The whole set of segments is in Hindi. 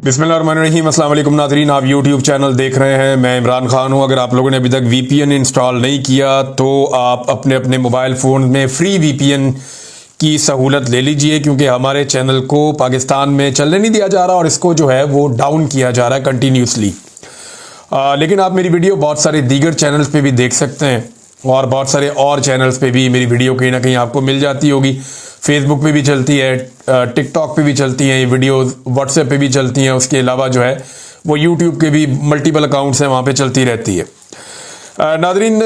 बिस्मिल्लाहिर्रहमानिर्रहीम। अस्सलाम वालेकुम नाज़रीन, आप यूट्यूब चैनल देख रहे हैं। मैं इमरान खान हूं। अगर आप लोगों ने अभी तक वीपीएन इंस्टॉल नहीं किया तो आप अपने अपने मोबाइल फ़ोन में फ्री वीपीएन की सहूलत ले लीजिए, क्योंकि हमारे चैनल को पाकिस्तान में चलने नहीं दिया जा रहा और इसको जो है वो डाउन किया जा रहा है कंटिन्यूसली। लेकिन आप मेरी वीडियो बहुत सारे दीगर चैनल्स पे भी देख सकते हैं और बहुत सारे और चैनल्स पे भी मेरी वीडियो कहीं ना कहीं आपको मिल जाती होगी। फेसबुक पे भी चलती है, टिकटॉक पे भी चलती हैं ये वीडियोस, व्हाट्सएप पे भी चलती हैं। उसके अलावा जो है वो यूट्यूब के भी मल्टीपल अकाउंट्स हैं, वहाँ पे चलती रहती है। नादरीन,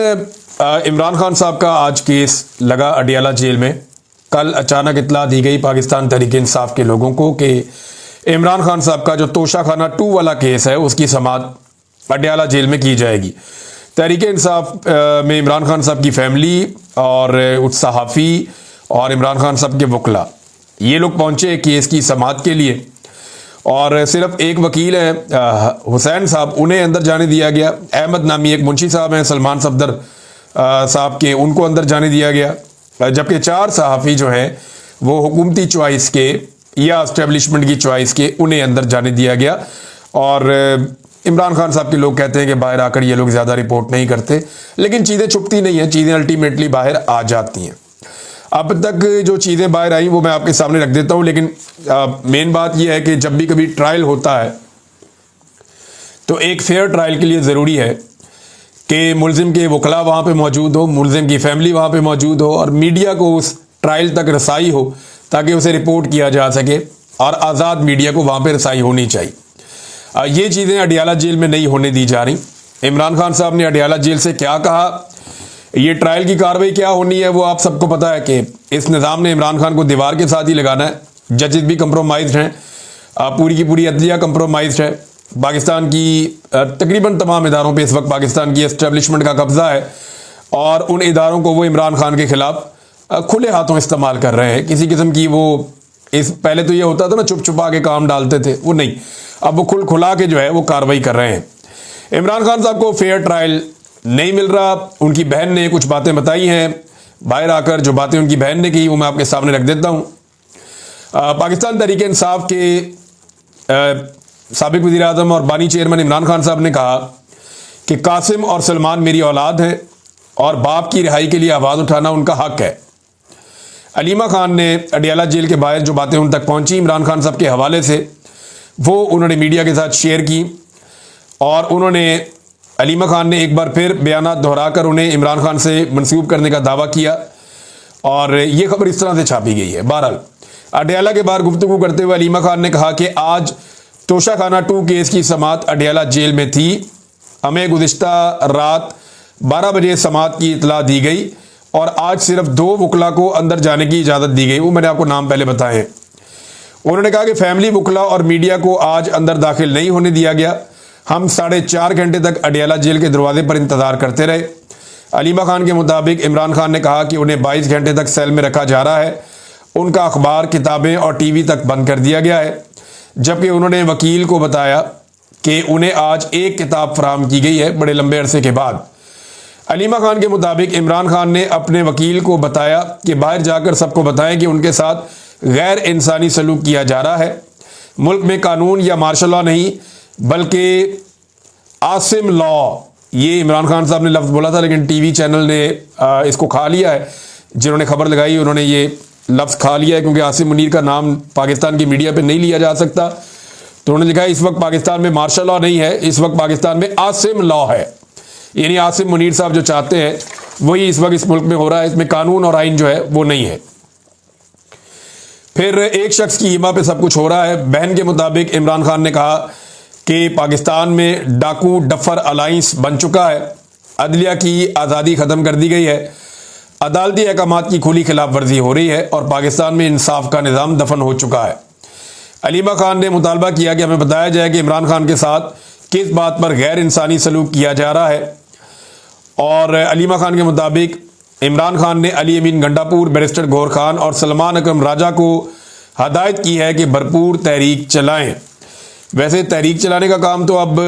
इमरान खान साहब का आज केस लगा अडियाला जेल में। कल अचानक इत्तला दी गई पाकिस्तान तहरीक इंसाफ के लोगों को कि इमरान खान साहब का जो तोशाखाना 2 वाला केस है उसकी समाअत अडियाला जेल में की जाएगी। तहरीक इंसाफ में इमरान खान साहब की फैमिली और उस सहाफ़ी और इमरान खान साहब के वकला, ये लोग पहुंचे केस की समाअत के लिए। और सिर्फ एक वकील है हुसैन साहब, उन्हें अंदर जाने दिया गया। अहमद नामी एक मुंशी साहब हैं सलमान सफदर साहब के, उनको अंदर जाने दिया गया। जबकि 4 सहाफ़ी जो हैं वो हुकूमती चॉइस के या इस्टेब्लिशमेंट की चॉइस के, उन्हें अंदर जाने दिया गया। और इमरान खान साहब के लोग कहते हैं कि बाहर आकर ये लोग ज़्यादा रिपोर्ट नहीं करते, लेकिन चीज़ें छुपती नहीं हैं, चीज़ें अल्टीमेटली बाहर आ जाती हैं। अब तक जो चीज़ें बाहर आई वो मैं आपके सामने रख देता हूँ, लेकिन मेन बात यह है कि जब भी कभी ट्रायल होता है तो एक फेयर ट्रायल के लिए ज़रूरी है कि मुलजिम के वकला वहाँ पे मौजूद हो, मुलजिम की फैमिली वहाँ पे मौजूद हो और मीडिया को उस ट्रायल तक रसाई हो ताकि उसे रिपोर्ट किया जा सके, और आज़ाद मीडिया को वहाँ पर रसाई होनी चाहिए। ये चीज़ें अडियाला जेल में नहीं होने दी जा रही। इमरान खान साहब ने अडियाला जेल से क्या कहा, ये ट्रायल की कार्रवाई क्या होनी है, वो आप सबको पता है कि इस निज़ाम ने इमरान खान को दीवार के साथ ही लगाना है। जजेस भी कंप्रोमाइज्ड हैं, पूरी की पूरी अदलिया कंप्रोमाइज्ड है। पाकिस्तान की तकरीबन तमाम इदारों पे इस वक्त पाकिस्तान की एस्टेब्लिशमेंट का कब्जा है और उन इदारों को वो इमरान खान के खिलाफ खुले हाथों इस्तेमाल कर रहे हैं। किसी किस्म की वो पहले तो ये होता था ना, छुप छुपा के काम डालते थे, वो नहीं, अब वो खुला के जो है वो कार्रवाई कर रहे हैं। इमरान खान साहब को फेयर ट्रायल नहीं मिल रहा। उनकी बहन ने कुछ बातें बताई हैं बाहर आकर, जो बातें उनकी बहन ने की वो मैं आपके सामने रख देता हूं। पाकिस्तान तहरीक इंसाफ के साबिक वज़ीर आज़म और बानी चेयरमैन इमरान खान साहब ने कहा कि कासिम और सलमान मेरी औलाद हैं और बाप की रिहाई के लिए आवाज़ उठाना उनका हक है। अलीमा खान ने अडियाला जेल के बाहर जो बातें उन तक पहुंची इमरान खान साहब के हवाले से, वो उन्होंने मीडिया के साथ शेयर की और उन्होंने अलीमा खान ने एक बार फिर बयानात दोहराकर उन्हें इमरान खान से मंसूब करने का दावा किया और ये खबर इस तरह से छापी गई है। बहरहाल, अडियाला के बाहर गुफ्तगू करते हुए अलीमा खान ने कहा कि आज तोशाखाना 2 केस की समाअत अडियाला जेल में थी। हमें गुज़िश्ता रात 12 बजे समाअत की इतला दी गई और आज सिर्फ 2 वकला को अंदर जाने की इजाज़त दी गई। वो मैंने आपको नाम पहले बताए हैं। उन्होंने कहा कि फैमिली, वकला और मीडिया को आज अंदर दाखिल नहीं होने दिया गया। हम 4.5 घंटे तक अडियाला जेल के दरवाजे पर इंतजार करते रहे। अलीमा खान के मुताबिक इमरान खान ने कहा कि उन्हें 22 घंटे तक सेल में रखा जा रहा है। उनका अखबार, किताबें और टीवी तक बंद कर दिया गया है, जबकि उन्होंने वकील को बताया कि उन्हें आज एक किताब फराहम की गई है बड़े लंबे अरसे के बाद। अलीमा खान के मुताबिक इमरान खान ने अपने वकील को बताया कि बाहर जाकर सबको बताएं कि उनके साथ गैर इंसानी सलूक किया जा रहा है। मुल्क में कानून या मार्शल लॉ नहीं बल्कि आसिम लॉ, ये इमरान खान साहब ने लफ्ज़ बोला था, लेकिन टीवी चैनल ने इसको खा लिया है। जिन्होंने खबर लगाई उन्होंने ये लफ्ज़ खा लिया है, क्योंकि आसिम मुनीर का नाम पाकिस्तान की मीडिया पे नहीं लिया जा सकता। तो उन्होंने लिखा है इस वक्त पाकिस्तान में मार्शल लॉ नहीं है, इस वक्त पाकिस्तान में आसिम लॉ है। यानी आसिम मुनीर साहब जो चाहते हैं वही इस वक्त इस मुल्क में हो रहा है। इसमें कानून और आइन जो है वो नहीं है। फिर एक शख्स की ईमा पे सब कुछ हो रहा है। बहन के मुताबिक इमरान खान ने कहा कि पाकिस्तान में डाकू डफर अलाइंस बन चुका है। अदलिया की आज़ादी ख़त्म कर दी गई है। अदालती अहकामात की खुली खिलाफ वर्जी हो रही है और पाकिस्तान में इंसाफ का निज़ाम दफन हो चुका है। अलीमा खान ने मुतालबा किया कि हमें बताया जाए कि इमरान खान के साथ किस बात पर गैर इंसानी सलूक किया जा रहा है। और अलीमा खान के मुताबिक इमरान खान ने अली अमीन गंडापुर, बैरिस्टर गौहर खान और सलमान अकरम राजा को हदायत की है कि भरपूर तहरीक चलाएं। वैसे तहरीक चलाने का काम तो अब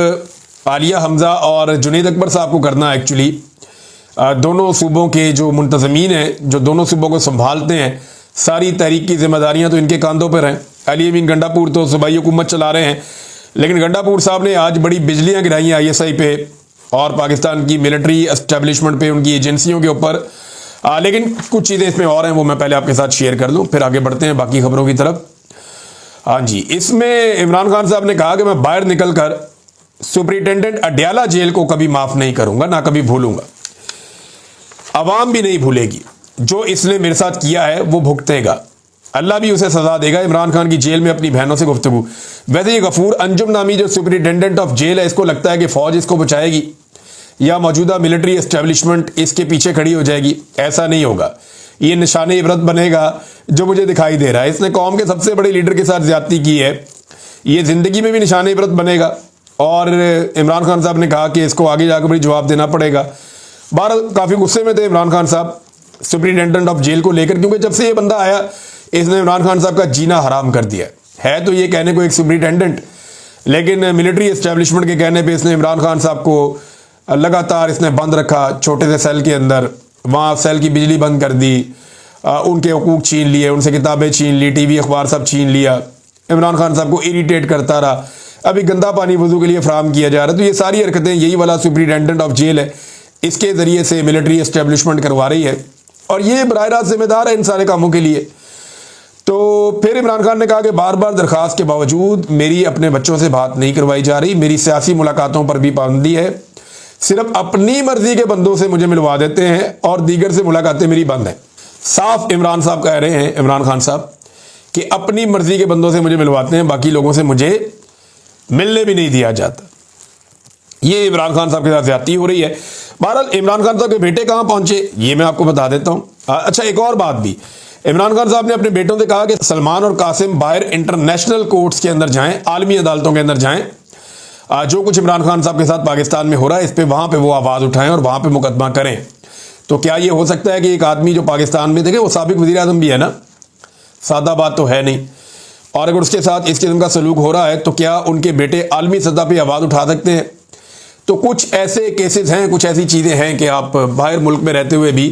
आलिया हमज़ा और जुनैद अकबर साहब को करना है। एक्चुअली दोनों सूबों के जो मुंतज़मीन हैं, जो दोनों सूबों को संभालते हैं, सारी तहरीक की जिम्मेदारियां तो इनके कंधों पर हैं। अली अमीन गंडापुर तो सूबाई हुकूमत चला रहे हैं, लेकिन गंडापुर साहब ने आज बड़ी बिजलियां गिराई ISI पे और पाकिस्तान की मिलिट्री एस्टेब्लिशमेंट पे, उनकी एजेंसियों के ऊपर। लेकिन कुछ चीज़ें इसमें और हैं, वो मैं पहले आपके साथ शेयर कर लूँ, फिर आगे बढ़ते हैं बाकी खबरों की तरफ। हाँ जी, इसमें इमरान खान साहब ने कहा कि मैं बाहर निकलकर सुपरिटेंडेंट अडयाला जेल को कभी माफ नहीं करूंगा, ना कभी भूलूंगा, अवाम भी नहीं भूलेगी। जो इसने मेरे साथ किया है वो भुगतेगा, अल्लाह भी उसे सजा देगा। इमरान खान की जेल में अपनी बहनों से गुफ्तगू। वैसे ये गफूर अंजुम नामी जो सुपरिटेंडेंट ऑफ जेल है, इसको लगता है कि फौज इसको बचाएगी या मौजूदा मिलिट्री एस्टेब्लिशमेंट इसके पीछे खड़ी हो जाएगी। ऐसा नहीं होगा, ये निशाने इबरत बनेगा जो मुझे दिखाई दे रहा है। इसने कौम के सबसे बड़े लीडर के साथ ज्यादती की है, ये जिंदगी में भी निशाने इबरत बनेगा। और इमरान खान साहब ने कहा कि इसको आगे जाकर बड़ी जवाब देना पड़ेगा। बहरहाल काफ़ी गुस्से में थे इमरान खान साहब सुपरिटेंडेंट ऑफ जेल को लेकर, क्योंकि जब से ये बंदा आया इसने इमरान खान साहब का जीना हराम कर दिया है। तो ये कहने को एक सुपरिटेंडेंट, लेकिन मिलिट्री एस्टेब्लिशमेंट के कहने पे इसने इमरान खान साहब को लगातार इसने बंद रखा छोटे से सेल के अंदर। वहाँ सेल की बिजली बंद कर दी, उनके हकूक छीन लिए, उनसे किताबें छीन ली, TV अखबार सब छीन लिया। इमरान खान साहब को इरीटेट करता रहा। अभी गंदा पानी वजू के लिए फराहम किया जा रहा है। तो ये सारी हरकतें यही वाला सुपरिटेंडेंट ऑफ जेल है, इसके ज़रिए से मिलिट्री एस्टेब्लिशमेंट करवा रही है, और ये बराह रास्त जिम्मेदार है इन सारे कामों के लिए। तो फिर इमरान खान ने कहा कि बार बार दरख्वास्त के बावजूद मेरी अपने बच्चों से बात नहीं करवाई जा रही, मेरी सियासी मुलाकातों पर भी पाबंदी है, सिर्फ अपनी मर्जी के बंदों से मुझे मिलवा देते हैं और दीगर से मुलाकातें मेरी बंद हैं। साफ इमरान साहब कह रहे हैं, इमरान खान साहब, कि अपनी मर्जी के बंदों से मुझे मिलवाते हैं, बाकी लोगों से मुझे मिलने भी नहीं दिया जाता। ये इमरान खान साहब के साथ ज्यादती हो रही है। बहरहाल इमरान खान साहब के बेटे कहाँ पहुंचे ये मैं आपको बता देता हूं। अच्छा, एक और बात भी, इमरान खान साहब ने अपने बेटों से कहा कि सलमान और कासिम बाहर इंटरनेशनल कोर्ट्स के अंदर जाएं, आलमी अदालतों के अंदर जाएं। जो कुछ इमरान खान साहब के साथ पाकिस्तान में हो रहा है इस पे वहां पे वो आवाज़ उठाएं और वहां पे मुकदमा करें। तो क्या ये हो सकता है कि एक आदमी जो पाकिस्तान में, देखे वो साबिक वज़ीर आज़म भी है ना, सादा बात तो है नहीं, और अगर उसके साथ इस किस्म का सलूक हो रहा है तो क्या उनके बेटे आलमी सतह पर आवाज़ उठा सकते हैं? तो कुछ ऐसे केसेस हैं, कुछ ऐसी चीज़ें हैं कि आप बाहर मुल्क में रहते हुए भी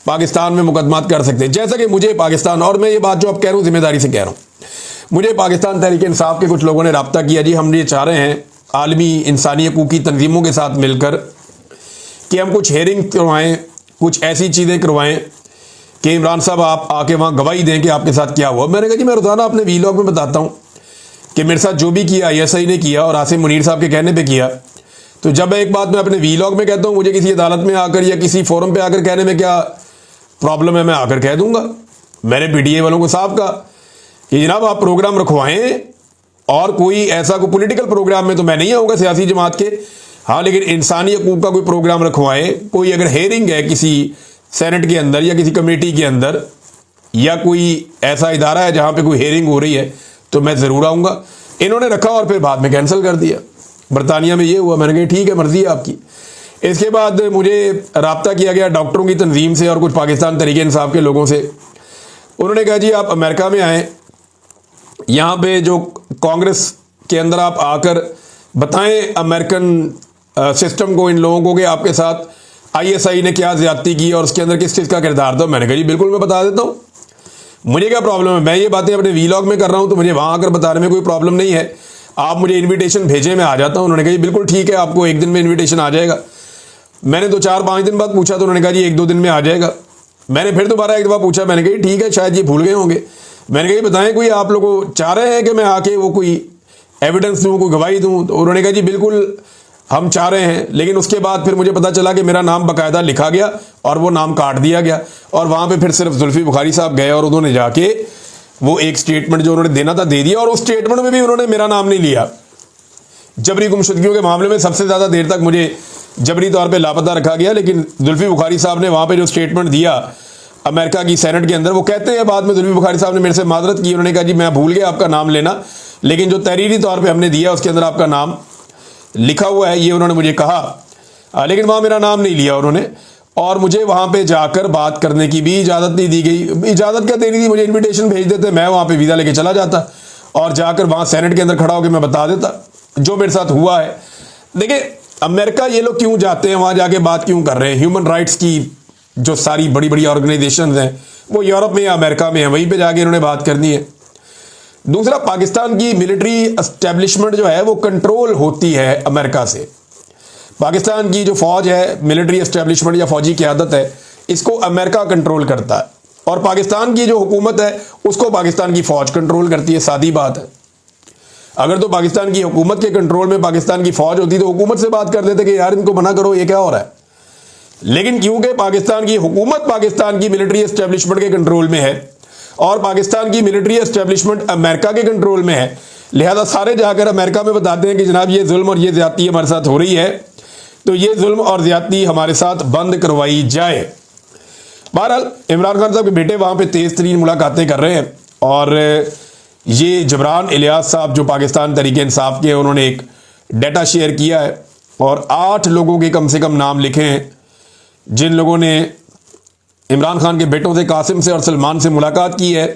पाकिस्तान में मुकदमात कर सकते हैं। जैसा कि मुझे पाकिस्तान, और मैं ये बात जो आप कह रहा हूँ जिम्मेदारी से कह रहा हूँ, मुझे पाकिस्तान तहरीक इंसाफ के कुछ लोगों ने रब्ता किया जी, हम ये चाह रहे हैं आलमी इंसानी हकूकी तंजीमों के साथ मिलकर कि हम कुछ हेयरिंग करवाएं, कुछ ऐसी चीज़ें करवाएं कि इमरान साहब आप आके वहाँ गवाही दें कि आपके साथ क्या हुआ। मैंने कहा कि मैं रोज़ाना अपने वीलॉग में बताता हूँ कि मेरे साथ जो भी किया ISI ने किया और आसिम मुनीर साहब के कहने पर किया। तो जब एक बात मैं अपने वीलॉग में कहता हूँ, मुझे किसी अदालत में आकर या किसी फोरम पे आकर कहने में क्या प्रॉब्लम है, मैं आकर कह दूंगा। मैंने PTI वालों को साफ कहा कि जनाब आप प्रोग्राम रखवाएं, और कोई ऐसा कोई पॉलिटिकल प्रोग्राम में तो मैं नहीं आऊँगा सियासी जमात के, हाँ, लेकिन इंसानी हकूक़ का कोई प्रोग्राम रखवाएं। कोई अगर हेयरिंग है किसी सेनेट के अंदर या किसी कमेटी के अंदर, या कोई ऐसा इदारा है जहाँ पे कोई हेयरिंग हो रही है, तो मैं ज़रूर आऊँगा। इन्होंने रखा और फिर बाद में कैंसिल कर दिया। बरतानिया में ये हुआ। मैंने कहा ठीक है, मर्जी है आपकी। इसके बाद मुझे रब्ता किया गया डॉक्टरों की तंजीम से और कुछ पाकिस्तान तहरीक इंसाफ के लोगों से। उन्होंने कहा जी आप अमेरिका में आएँ, यहाँ पे जो कांग्रेस के अंदर आप आकर बताएं अमेरिकन सिस्टम को, इन लोगों को, कि आपके साथ ISI ने क्या ज्यादती की और उसके अंदर किस चीज़ का किरदार था। मैंने कहा जी बिल्कुल मैं बता देता हूँ, मुझे क्या प्रॉब्लम है, मैं ये बातें अपने वीलॉग में कर रहा हूँ तो मुझे वहाँ आकर बताने में कोई प्रॉब्लम नहीं है। आप मुझे इन्विटेशन भेजें, मैं आ जाता हूँ। उन्होंने कहा जी बिल्कुल ठीक है, आपको एक दिन में इन्विटेशन आ जाएगा। मैंने तो 4-5 दिन बाद पूछा तो उन्होंने कहा जी 1-2 दिन में आ जाएगा। मैंने फिर दोबारा एक दफ़ा पूछा, मैंने कहा ठीक है, शायद ये भूल गए होंगे। मैंने कहा बताएं कोई आप लोग चाह रहे हैं कि मैं आके वो कोई एविडेंस दूँ, कोई गवाही दूँ? तो उन्होंने कहा जी बिल्कुल हम चाह रहे हैं। लेकिन उसके बाद फिर मुझे पता चला कि मेरा नाम बाकायदा लिखा गया और वो नाम काट दिया गया, और वहाँ पे फिर सिर्फ जुल्फी बुखारी साहब गए और उन्होंने जाके वो एक स्टेटमेंट जो उन्होंने देना था दे दिया, और उस स्टेटमेंट में भी उन्होंने मेरा नाम नहीं लिया। जबरी गुमशुदगियों के मामले में सबसे ज़्यादा देर तक मुझे जबरी तौर पर लापता रखा गया, लेकिन जुल्फी बुखारी साहब ने वहाँ पर जो स्टेटमेंट दिया अमेरिका की सेनेट के अंदर, वो कहते हैं बाद में जुल्फी बुखारी साहब ने मेरे से माजरत की। उन्होंने कहा जी मैं भूल गया आपका नाम लेना, लेकिन जो तहरीरी तौर पर हमने दिया उसके अंदर आपका नाम लिखा हुआ है, ये उन्होंने मुझे कहा। लेकिन वहाँ मेरा नाम नहीं लिया उन्होंने, और मुझे वहाँ पे जाकर बात करने की भी इजाज़त नहीं दी गई। इजाज़त क्या देनी थी, मुझे इनविटेशन भेज देते, मैं वहाँ पे वीज़ा लेके चला जाता और जाकर वहाँ सेनेट के अंदर खड़ा होकर मैं बता देता जो मेरे साथ हुआ है। देखिए अमेरिका ये लोग क्यों जाते हैं, वहाँ जाके बात क्यों कर रहे हैं? ह्यूमन राइट्स की जो सारी बड़ी बड़ी ऑर्गेनाइजेशन हैं वो यूरोप में या अमेरिका में है, वहीं पर जाके इन्होंने बात करनी है। दूसरा, पाकिस्तान की मिलिट्री एस्टेब्लिशमेंट जो है वो कंट्रोल होती है अमेरिका से। पाकिस्तान की जो फौज है, मिलिट्री एस्टेब्लिशमेंट या फौजी क़यादत है, इसको अमेरिका कंट्रोल करता है, और पाकिस्तान की जो हुकूमत है उसको पाकिस्तान की फौज कंट्रोल करती है। सादी बात है। अगर तो पाकिस्तान की हुकूमत के कंट्रोल में पाकिस्तान की फौज होती तो हुकूमत से बात कर देते कि यार इनको मना करो, ये क्या हो रहा है। लेकिन क्योंकि पाकिस्तान की हुकूमत पाकिस्तान की मिलिट्री एस्टेब्लिशमेंट के कंट्रोल में है और पाकिस्तान की मिलिट्री एस्टेब्लिशमेंट अमेरिका के कंट्रोल में है, लिहाजा सारे जाकर अमेरिका में बताते हैं कि जनाब ये जुल्म और ये ज्यादती हमारे साथ हो रही है, तो ये जुल्म और ज्यादती हमारे साथ बंद करवाई जाए। बहरहाल इमरान खान साहब के बेटे वहाँ पे तेज़ तरीन मुलाकातें कर रहे हैं, और ये जबरान इलियास साहब जो पाकिस्तान तहरीक इंसाफ के हैं, उन्होंने एक डाटा शेयर किया है और 8 लोगों के कम से कम नाम लिखे हैं जिन लोगों ने इमरान खान के बेटों से, कासिम से और सलमान से मुलाकात की है।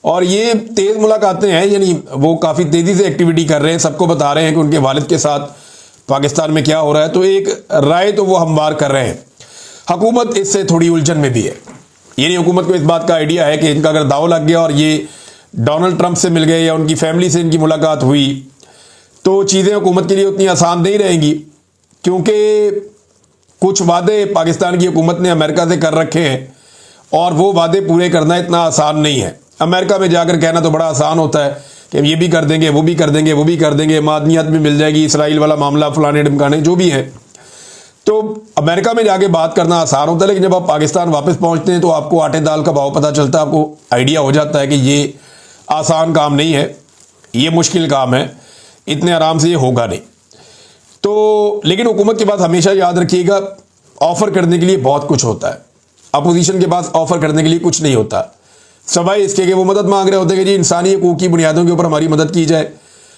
और ये तेज़ मुलाकातें हैं, यानी वो काफ़ी तेज़ी से एक्टिविटी कर रहे हैं, सबको बता रहे हैं कि उनके वालिद के साथ पाकिस्तान में क्या हो रहा है। तो एक राय तो वो हमवार कर रहे हैं। हुकूमत इससे थोड़ी उलझन में भी है, यानी हुकूमत को इस बात का आइडिया है कि इनका अगर दाव लग गया और ये डोनाल्ड ट्रंप से मिल गए या उनकी फैमिली से इनकी मुलाकात हुई तो चीज़ें हुकूमत के लिए उतनी आसान नहीं रहेंगी, क्योंकि कुछ वादे पाकिस्तान की हुकूमत ने अमेरिका से कर रखे हैं और वो वादे पूरे करना इतना आसान नहीं है। अमेरिका में जाकर कहना तो बड़ा आसान होता है कि ये भी कर देंगे, वो भी कर देंगे, वो भी कर देंगे, मादनियत भी मिल जाएगी, इसराइल वाला मामला, फलाने ढमकाने जो भी है। तो अमेरिका में जाके बात करना आसान होता है, लेकिन जब आप पाकिस्तान वापस पहुंचते हैं तो आपको आटे दाल का भाव पता चलता है, आपको आइडिया हो जाता है कि ये आसान काम नहीं है, ये मुश्किल काम है, इतने आराम से ये होगा नहीं। तो लेकिन हुकूमत के पास हमेशा याद रखिएगा, ऑफ़र करने के लिए बहुत कुछ होता है, अपोजिशन के पास ऑफ़र करने के लिए कुछ नहीं होता, सवाए इसके कि वो मदद मांग रहे होते हैं कि जी इंसानी हकूक़ की बुनियादों के ऊपर हमारी मदद की जाए,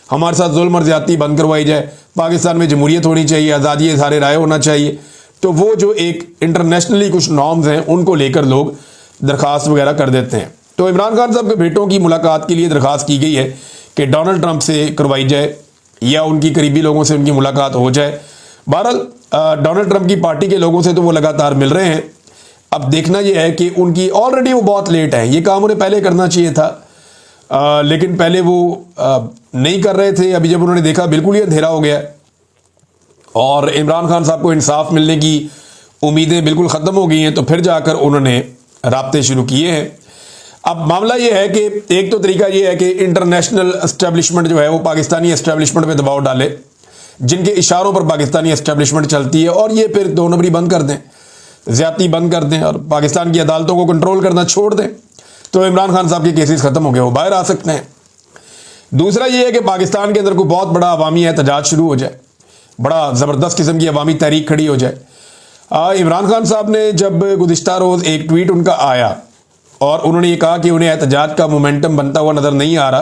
हमारे साथ जुल्म और ज़्यादती बंद करवाई जाए, पाकिस्तान में जमहूरियत होनी चाहिए, आज़ादी इज़हार राय होना चाहिए। तो वो जो एक इंटरनेशनली कुछ नॉर्म्स हैं उनको लेकर लोग दरख्वास्त वगैरह कर देते हैं। तो इमरान खान साहब के बेटों की मुलाकात के लिए दरख्वास्त की गई है कि डोनाल्ड ट्रंप से करवाई जाए या उनकी करीबी लोगों से उनकी मुलाकात हो जाए। बहरहाल डोनाल्ड ट्रंप की पार्टी के लोगों से तो वो लगातार मिल रहे हैं। अब देखना यह है कि उनकी ऑलरेडी वो बहुत लेट है, ये काम उन्हें पहले करना चाहिए था, लेकिन पहले वो नहीं कर रहे थे। अभी जब उन्होंने देखा बिल्कुल ही अंधेरा हो गया और इमरान खान साहब को इंसाफ मिलने की उम्मीदें बिल्कुल ख़त्म हो गई हैं, तो फिर जाकर उन्होंने राब्ते शुरू किए हैं। अब मामला ये है कि एक तो तरीका ये है कि इंटरनेशनल एस्टेब्लिशमेंट जो है वो पाकिस्तानी एस्टेब्लिशमेंट पे दबाव डाले, जिनके इशारों पर पाकिस्तानी एस्टेब्लिशमेंट चलती है, और ये फिर 2 नंबरी बंद कर दें, ज़्यादती बंद कर दें और पाकिस्तान की अदालतों को कंट्रोल करना छोड़ दें, तो इमरान खान साहब के केसेस ख़त्म हो गए, वो बाहर आ सकते हैं। दूसरा ये है कि पाकिस्तान के अंदर कोई बहुत बड़ा अवामी एहतजाज शुरू हो जाए, बड़ा ज़बरदस्त किस्म की अवामी तहरीक खड़ी हो जाए। इमरान खान साहब ने जब गुज़िश्ता रोज़ एक ट्वीट उनका आया और उन्होंने ये कहा कि उन्हें एहतजाज का मोमेंटम बनता हुआ नज़र नहीं आ रहा,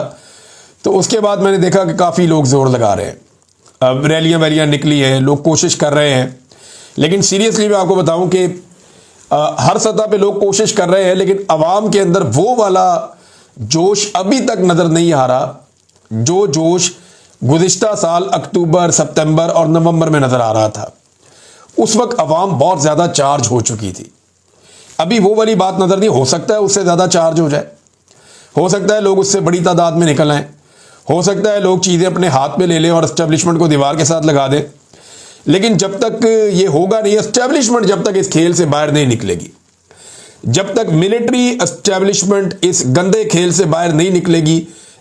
तो उसके बाद मैंने देखा कि काफ़ी लोग ज़ोर लगा रहे हैं, अब रैलियाँ वैलियाँ निकली हैं, लोग कोशिश कर रहे हैं। लेकिन सीरियसली मैं आपको बताऊं कि हर सतह पे लोग कोशिश कर रहे हैं, लेकिन अवाम के अंदर वो वाला जोश अभी तक नज़र नहीं आ रहा जो जोश गुज़िश्ता साल अक्टूबर, सितंबर और नवंबर में नज़र आ रहा था। उस वक्त अवाम बहुत ज़्यादा चार्ज हो चुकी थी। अभी वो वाली बात नज़र नहीं, हो सकता है उससे ज़्यादा चार्ज हो जाए, हो सकता है लोग उससे बड़ी तादाद में निकल आएँ, हो सकता है लोग चीज़ें अपने हाथ में ले लें और एस्टेब्लिशमेंट को दीवार के साथ लगा दें। लेकिन जब तक ये होगा नहीं, एस्टेब्लिशमेंट जब तक इस खेल से बाहर नहीं निकलेगी, जब तक मिलिट्री एस्टेब्लिशमेंट इस गंदे खेल से बाहर नहीं निकलेगी,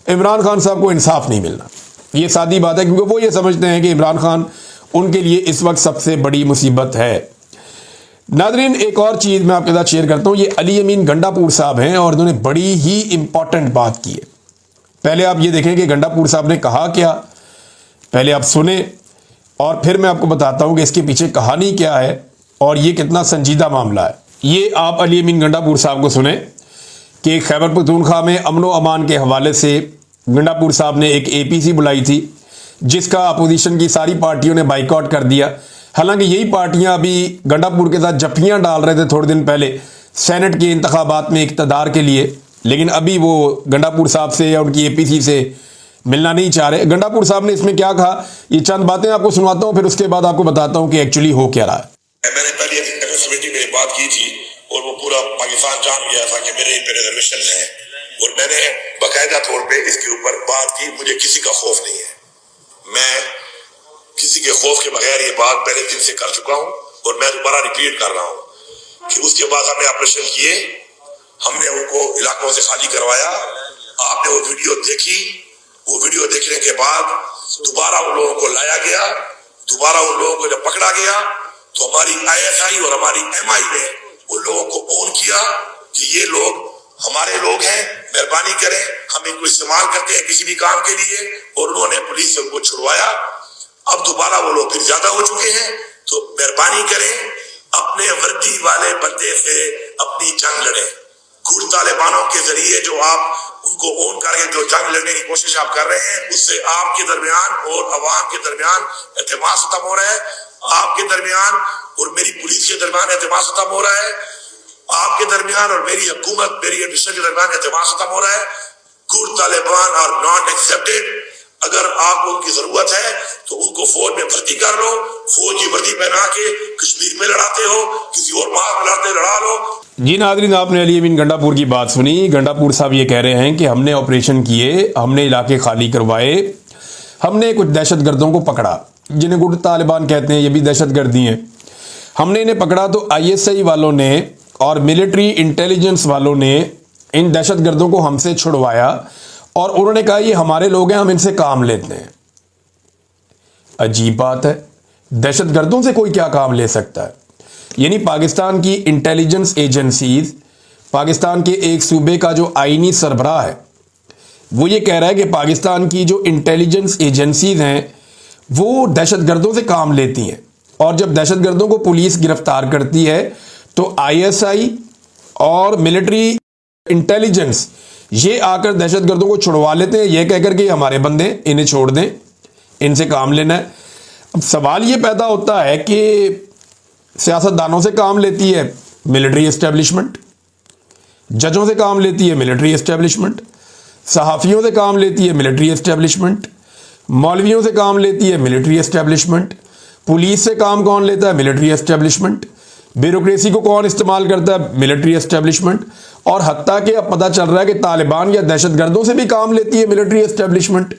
इमरान खान साहब को इंसाफ नहीं मिलना। ये सादी बात है, क्योंकि वो ये समझते हैं कि इमरान खान उनके लिए इस वक्त सबसे बड़ी मुसीबत है। नादरीन, एक और चीज़ मैं आपके साथ शेयर करता हूँ। ये अली अमीन गंडापुर साहब हैं और उन्होंने बड़ी ही इंपॉर्टेंट बात की है। पहले आप ये देखें कि गंडापुर साहब ने कहा क्या, पहले आप सुने और फिर मैं आपको बताता हूँ कि इसके पीछे कहानी क्या है और ये कितना संजीदा मामला है। ये आप अली अमीन गंडापुर साहब को सुने कि खैबर पख्तूनख्वा में अमन व अमान के हवाले से गंडापुर साहब ने एक APC बुलाई थी, जिसका अपोजिशन की सारी पार्टियों ने बाइकआउट कर दिया। हालांकि यही पार्टियां अभी गंडापुर के साथ जफ्फियां डाल रहे थे थोड़े दिन पहले सेनेट के इंतखाबात में इक़्तिदार के लिए, लेकिन अभी वो गंडापुर साहब से या उनकी APC से मिलना नहीं चाह रहे। गंडापुर साहब ने इसमें क्या कहा, ये चंद बातें आपको सुनाता हूँ, फिर उसके बाद आपको बताता हूँ कि एक्चुअली हो क्या रहा है। मैंने पहले एफएस कमेटी में बात की थी और वो पूरा पाकिस्तान जान गया था कि मेरे पे रिजर्वेशन है, और मैंने बाकायदा तौर पे इसके ऊपर बात की। मुझे किसी का खौफ नहीं है, मैं किसी के खौफ के बगैर ये बात पहले दिन से कर चुका हूं और मैं दोबारा रिपीट कर रहा हूं कि उसके बाद हमने ऑपरेशन किए, हमने उनको इलाकों से खाली करवाया। आपने वो वीडियो देखी, वो वीडियो देखने के बाद दोबारा उन लोगों को लाया गया, दोबारा उन लोगों को जब पकड़ा गया तो हमारी ISI और हमारी MI ने उन लोगों को ऑन किया कि ये लोग हमारे लोग हैं, मेहरबानी करें, हम इनको इस्तेमाल करते हैं किसी भी काम के लिए, और उन्होंने पुलिस से उनको छुड़वाया। अब दोबारा वो लोग फिर ज्यादा हो चुके हैं, तो मेहरबानी करें अपने वर्दी वाले बंदे से अपनी जंग लड़ें। गुट तालिबानों के जरिए जो आप उनको ऑन करके जो जंग लड़ने की कोशिश आप कर रहे हैं, उससे आपके दरमियान और अवाम के दरमियान एतमाद खत्म हो रहा है, आपके दरमियान और मेरी पुलिस के दरमियान एतमाद खत्म हो रहा है, आपके दरमियान और मेरी हुकूमत, मेरी एडमिनिस्ट्रेशन के दरमियान एतमाद खत्म हो रहा है। गुट तालिबान आर नॉट एक्सेप्टेड। अगर आपको उनकी जरूरत है तो उनको फौज में भर्ती कर लो, फौज की वर्दी पहना के कश्मीर में लड़ाते हो, किसी और मार्ग में लड़ते लड़ा लो। जी नाज़रीन, आपने अली अमीन गंडापुर की बात सुनी। गंडापुर साहब ये कह रहे हैं कि हमने ऑपरेशन किए, हमने इलाके खाली करवाए, हमने कुछ दहशतगर्दों को पकड़ा, जिन्हें गुट तालिबान कहते हैं, ये भी दहशतगर्दी हैं। हमने इन्हें पकड़ा तो ISI वालों ने और मिलिट्री इंटेलिजेंस वालों ने इन दहशतगर्दों को हमसे छुड़वाया और उन्होंने कहा ये हमारे लोग हैं, हम इनसे काम लेते हैं। अजीब बात है, दहशतगर्दों से कोई क्या काम ले सकता है? यानी पाकिस्तान की इंटेलिजेंस एजेंसीज, पाकिस्तान के एक सूबे का जो आईनी सरबराह है, वो ये कह रहा है कि पाकिस्तान की जो इंटेलिजेंस एजेंसीज हैं वो दहशतगर्दों से काम लेती हैं, और जब दहशतगर्दों को पुलिस गिरफ्तार करती है तो ISI और मिलिट्री इंटेलिजेंस ये आकर दहशतगर्दों को छुड़वा लेते हैं, ये कहकर के हमारे बंदे, इन्हें छोड़ दें, इनसे काम लेना है। अब सवाल ये पैदा होता है कि सियासतदानों से काम लेती है मिलिट्री एस्टेब्लिशमेंट, जजों से काम लेती है मिलिट्री एस्टेब्लिशमेंट, सहाफ़ियों से काम लेती है मिलिट्री एस्टेब्लिशमेंट, मौलवियों से काम लेती है मिलिट्री एस्टेब्लिशमेंट, पुलिस से काम कौन लेता है? Military establishment. ब्यूरोक्रेसी को कौन इस्तेमाल करता है? Military establishment. और हत्ता कि अब पता चल रहा है कि तालिबान या दहशतगर्दों से भी काम लेती है मिलिट्री एस्टेब्लिशमेंट।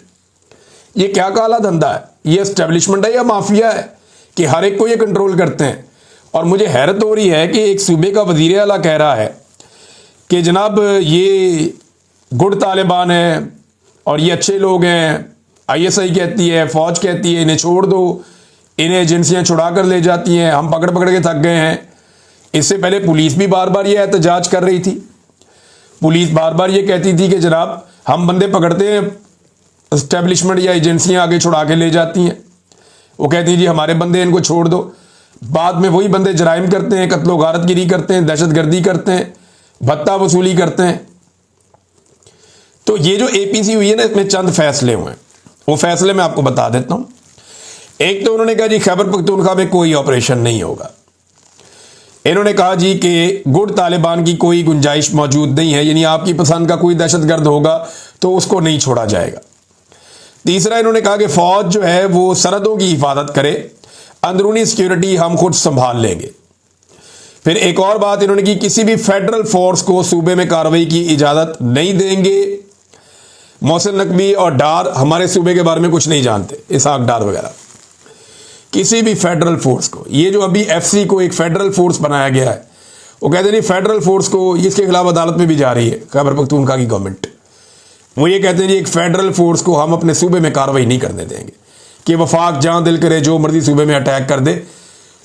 ये क्या काला धंधा है? ये एस्टेब्लिशमेंट है या माफिया है कि हर एक को ये कंट्रोल करते हैं? और मुझे हैरत हो रही है कि एक सूबे का वज़ीर आला कह रहा है कि जनाब ये गुट तालिबान है और ये अच्छे लोग हैं, ISI कहती है, फौज कहती है इन्हें छोड़ दो, इन्हें एजेंसियां छुड़ा कर ले जाती हैं, हम पकड़ पकड़ के थक गए हैं। इससे पहले पुलिस भी बार बार ये एहतजाज कर रही थी, पुलिस बार बार ये कहती थी कि जनाब हम बंदे पकड़ते हैं, एस्टेब्लिशमेंट या एजेंसियां आगे छुड़ा के ले जाती हैं, वो कहती हैं जी हमारे बंदे, इनको छोड़ दो। बाद में वही बंदे जराइम करते हैं, कत्लो गारतगिरी करते हैं, दहशतगर्दी करते हैं, भत्ता वसूली करते हैं। तो ये जो APC हुई है ना, इसमें चंद फैसले हुए हैं, वो फैसले मैं आपको बता देता हूं। एक तो उन्होंने कहा जी खैबर पख्तूनख्वा में कोई ऑपरेशन नहीं होगा। इन्होंने कहा जी कि गुट तालिबान की कोई गुंजाइश मौजूद नहीं है, यानी आपकी पसंद का कोई दहशतगर्द होगा तो उसको नहीं छोड़ा जाएगा। तीसरा इन्होंने कहा कि फौज जो है वो सरहदों की हिफाजत करे, अंदरूनी सिक्योरिटी हम खुद संभाल लेंगे। फिर एक और बात इन्होंने की, किसी भी फेडरल फोर्स को सूबे में कार्रवाई की इजाजत नहीं देंगे। मोहसिन नकवी और डार हमारे सूबे के बारे में कुछ नहीं जानते, इसहाक डार वगैरह, किसी भी फेडरल फोर्स को, ये जो अभी FC को एक फेडरल फोर्स बनाया गया है, वो कहते नहीं फेडरल फोर्स को, इसके खिलाफ अदालत में भी जा रही है खैबर पख्तूनख्वा की गवर्नमेंट। वो ये कहते हैं जी एक फेडरल फोर्स को हम अपने सूबे में कार्रवाई नहीं करने देंगे, कि वफाक जहां दिल करे जो मर्जी सूबे में अटैक कर दे,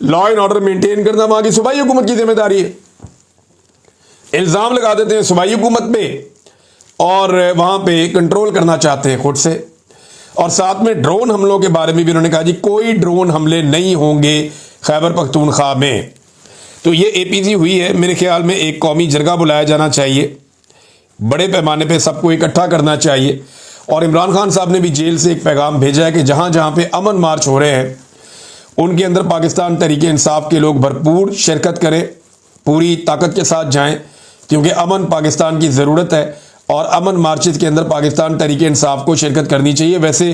लॉ एंड ऑर्डर मेंटेन करना वहां की सूबाई हुकूमत की जिम्मेदारी है। इल्जाम लगा देते हैं सूबाई हुकूमत पे और वहां पे कंट्रोल करना चाहते हैं खुद से। और साथ में ड्रोन हमलों के बारे में भी उन्होंने कहा जी कोई ड्रोन हमले नहीं होंगे खैबर पख्तूनख्वा में। तो ये APC हुई है। मेरे ख्याल में एक कौमी जरगा बुलाया जाना चाहिए, बड़े पैमाने पे सबको इकट्ठा करना चाहिए। और इमरान खान साहब ने भी जेल से एक पैगाम भेजा है कि जहां जहां पे अमन मार्च हो रहे हैं उनके अंदर पाकिस्तान तहरीक इंसाफ के लोग भरपूर शिरकत करें, पूरी ताकत के साथ जाएं, क्योंकि अमन पाकिस्तान की ज़रूरत है और अमन मार्चेस के अंदर पाकिस्तान तहरीक इंसाफ को शिरकत करनी चाहिए। वैसे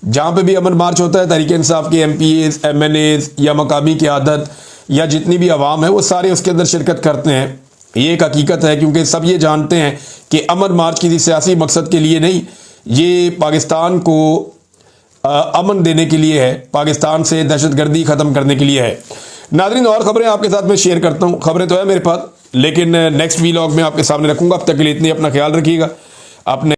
जहाँ पे भी अमन मार्च होता है तहरीक इंसाफ के MPAs, MNAs या मकामी क़यादत या जितनी भी आवाम है वो सारे उसके अंदर शिरकत करते हैं ये एक हकीकत है, क्योंकि सब ये जानते हैं कि अमन मार्च किसी सियासी मकसद के लिए नहीं, ये पाकिस्तान को अमन देने के लिए है, पाकिस्तान से दहशतगर्दी ख़त्म करने के लिए है। नाज़रीन, और ख़बरें आपके साथ में शेयर करता हूँ, ख़बरें तो है मेरे पास, लेकिन नेक्स्ट वीलॉग में आपके सामने रखूँगा। अब तक के लिए इतनी, अपना ख्याल रखिएगा। अपने